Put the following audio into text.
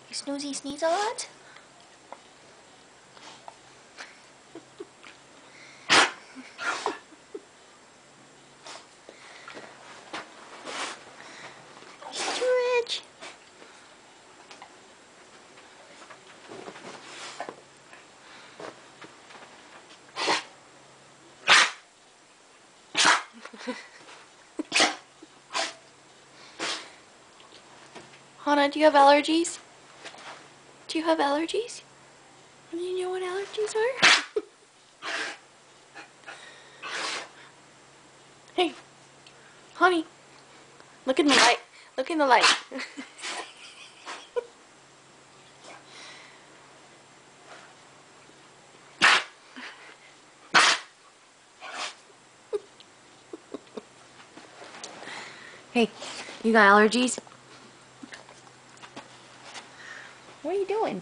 You snoozy sneeze a lot? Stretch. Hannah, do you have allergies? Do you have allergies? Do you know what allergies are? Hey, honey, look in the light. Look in the light. Hey, you got allergies? What are you doing?